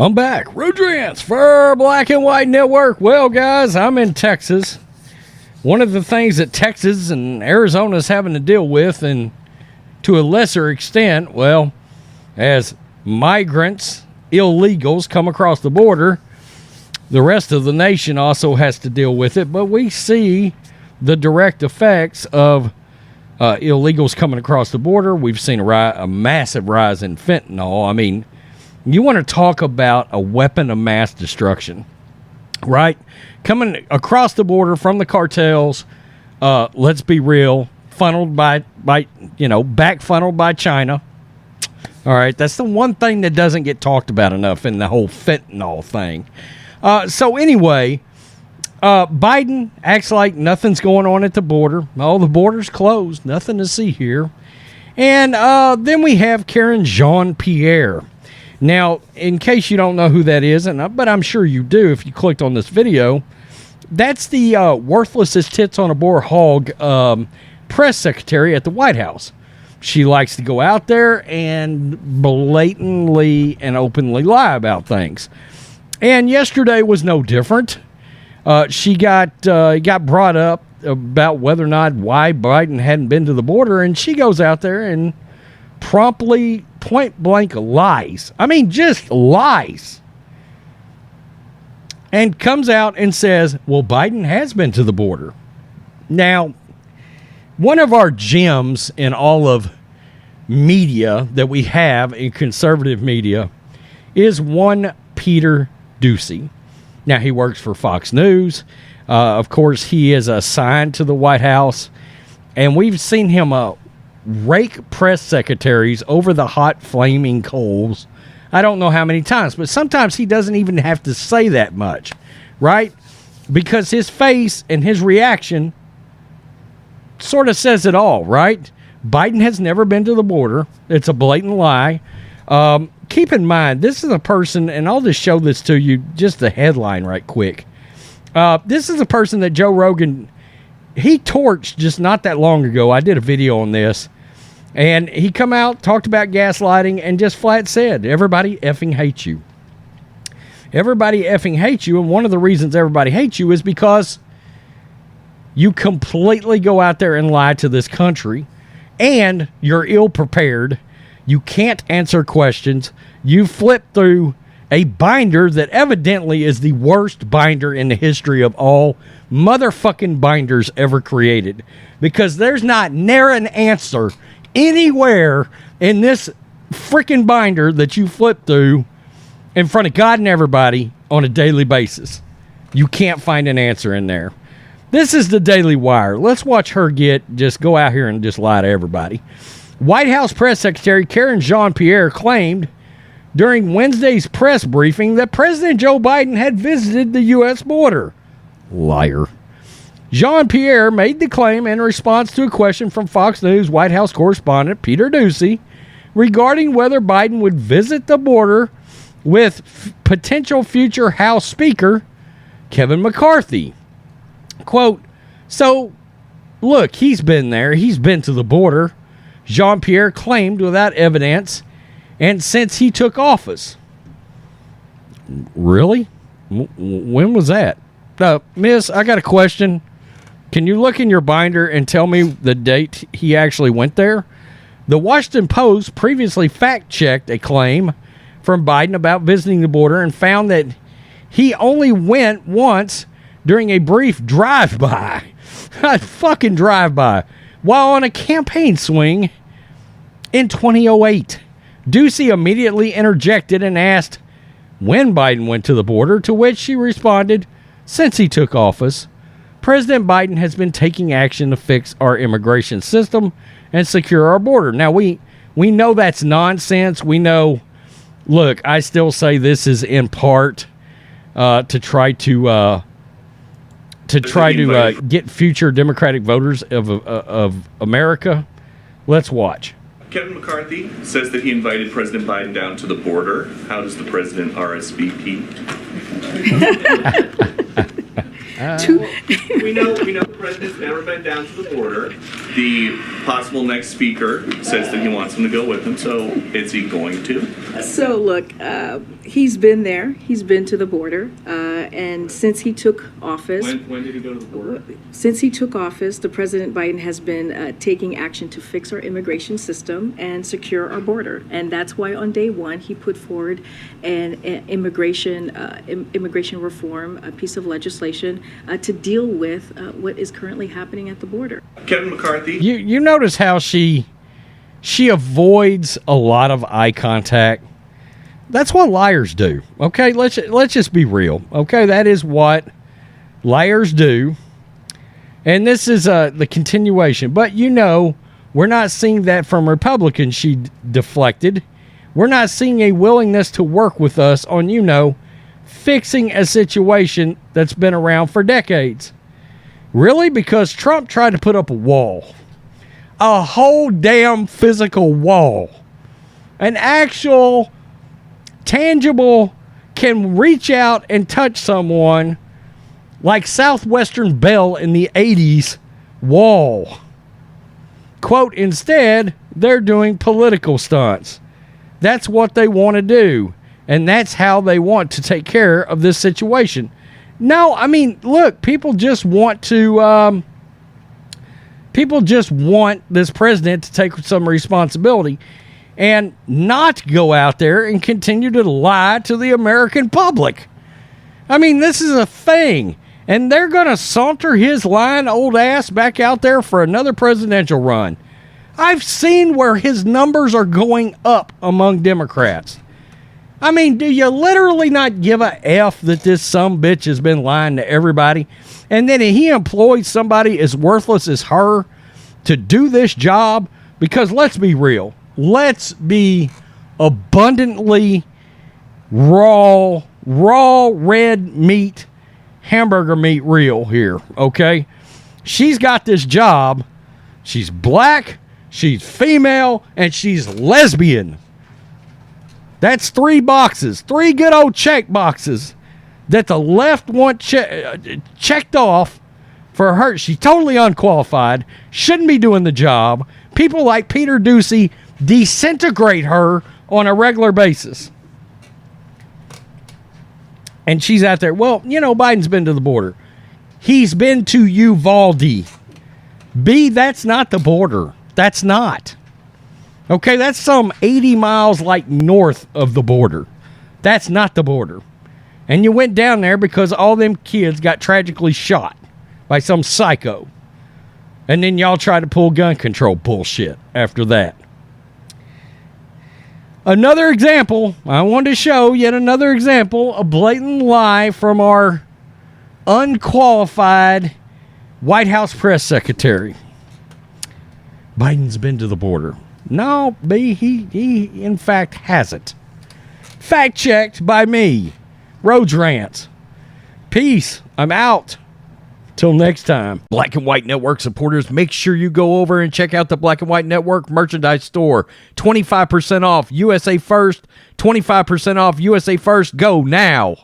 I'm back. Rodrance for Black and White Network. Well, guys, I'm in Texas. One of the things that Texas and Arizona is having to deal with, and to a lesser extent, well, as migrants, illegals come across the border, the rest of the nation also has to deal with it. But we see the direct effects of illegals coming across the border. We've seen a massive rise in fentanyl. I mean, you want to talk about a weapon of mass destruction, right? Coming across the border from the cartels, let's be real, funneled by back funneled by China. All right, that's the one thing that doesn't get talked about enough in the whole fentanyl thing. So anyway, Biden acts like nothing's going on at the border. Oh, the border's closed. Nothing to see here. And then we have Karine Jean-Pierre. Now, in case you don't know who that is, but I'm sure you do if you clicked on this video, that's the worthless as tits on a boar hog press secretary at the White House. She likes to go out there and blatantly and openly lie about things. And yesterday was no different. She got brought up about whether or not why Biden hadn't been to the border, and she goes out there and promptly, point blank lies. I mean, just lies. And comes out and says, well, Biden has been to the border. Now, one of our gems in all of media that we have in conservative media is one Peter Doocy. Now, he works for Fox News. Of course, he is assigned to the White House. And we've seen him rake press secretaries over the hot flaming coals. I don't know how many times, but sometimes he doesn't even have to say that much, right? Because his face and his reaction sort of says it all, right? Biden has never been to the border. It's a blatant lie. Keep in mind, this is a person, and I'll just show this to you, just the headline right quick. This is a person that Joe Rogan, he torched just not that long ago. I did a video on this, and he come out, talked about gaslighting, and just flat said, everybody effing hates you. Everybody effing hates you, and one of the reasons everybody hates you is because you completely go out there and lie to this country, and you're ill-prepared. You can't answer questions. You flip through a binder that evidently is the worst binder in the history of all motherfucking binders ever created, because there's not near an answer anywhere in this freaking binder that you flip through in front of God and everybody on a daily basis. You can't find an answer in there. This is the Daily Wire. Let's watch her just go out here and just lie to everybody. White House Press Secretary Karine Jean-Pierre claimed during Wednesday's press briefing that President Joe Biden had visited the U.S. border. Liar. Jean-Pierre made the claim in response to a question from Fox News White House correspondent Peter Doocy regarding whether Biden would visit the border with potential future House Speaker Kevin McCarthy. Quote, so, look, he's been there. He's been to the border, Jean-Pierre claimed without evidence, and since he took office. Really? When was that? Miss, I got a question. Can you look in your binder and tell me the date he actually went there? The Washington Post previously fact-checked a claim from Biden about visiting the border and found that he only went once during a brief drive-by. A fucking drive-by. While on a campaign swing in 2008. Doocy immediately interjected and asked when Biden went to the border, to which she responded, since he took office, President Biden has been taking action to fix our immigration system and secure our border. Now, we know that's nonsense. We know, look, I still say this is in part to try to get future Democratic voters of America. Let's watch. Kevin McCarthy says that he invited President Biden down to the border. How does the president RSVP? We know the president's never been down to the border. The possible next speaker says that he wants him to go with him, so is he going to? So look, he's been there. He's been to the border, and since he took office, When did he go to the border? since he took office, the President Biden has been taking action to fix our immigration system and secure our border, and that's why on day one he put forward an immigration reform, a piece of legislation to deal with what is currently happening at the border. Kevin McCarthy. You notice how she avoids a lot of eye contact. That's what liars do. Okay, let's just be real. Okay, that is what liars do. And this is the continuation. But we're not seeing that from Republicans. She deflected. We're not seeing a willingness to work with us on, fixing a situation that's been around for decades. Really? Because Trump tried to put up a wall. A whole damn physical wall. An actual, tangible, can reach out and touch someone like Southwestern Bell in the 80s wall. Quote, instead, they're doing political stunts. That's what they want to do. And that's how they want to take care of this situation. No, I mean, look, people just want this president to take some responsibility and not go out there and continue to lie to the American public. I mean, this is a thing. And they're going to saunter his lying old ass back out there for another presidential run. I've seen where his numbers are going up among Democrats. I mean, do you literally not give a F that this sumbitch has been lying to everybody? And then he employs somebody as worthless as her to do this job? Because let's be real. Let's be abundantly raw red meat, hamburger meat real here, okay? She's got this job. She's black, she's female, and she's lesbian. That's 3 boxes, 3 good old check boxes that the left want checked off for her. She's totally unqualified, shouldn't be doing the job. People like Peter Doocy disintegrate her on a regular basis. And she's out there. Well, Biden's been to the border. He's been to Uvalde. That's not the border. That's not. Okay, that's some 80 miles north of the border. That's not the border. And you went down there because all them kids got tragically shot by some psycho. And then y'all tried to pull gun control bullshit after that. Another example, I wanted to show yet another example, a blatant lie from our unqualified White House press secretary. Biden's been to the border. No, B, he in fact hasn't. Fact checked by me, Rhodes Rants. Peace. I'm out. Till next time. Black and White Network supporters, make sure you go over and check out the Black and White Network merchandise store. 25% off USA First. 25% off USA First. Go now.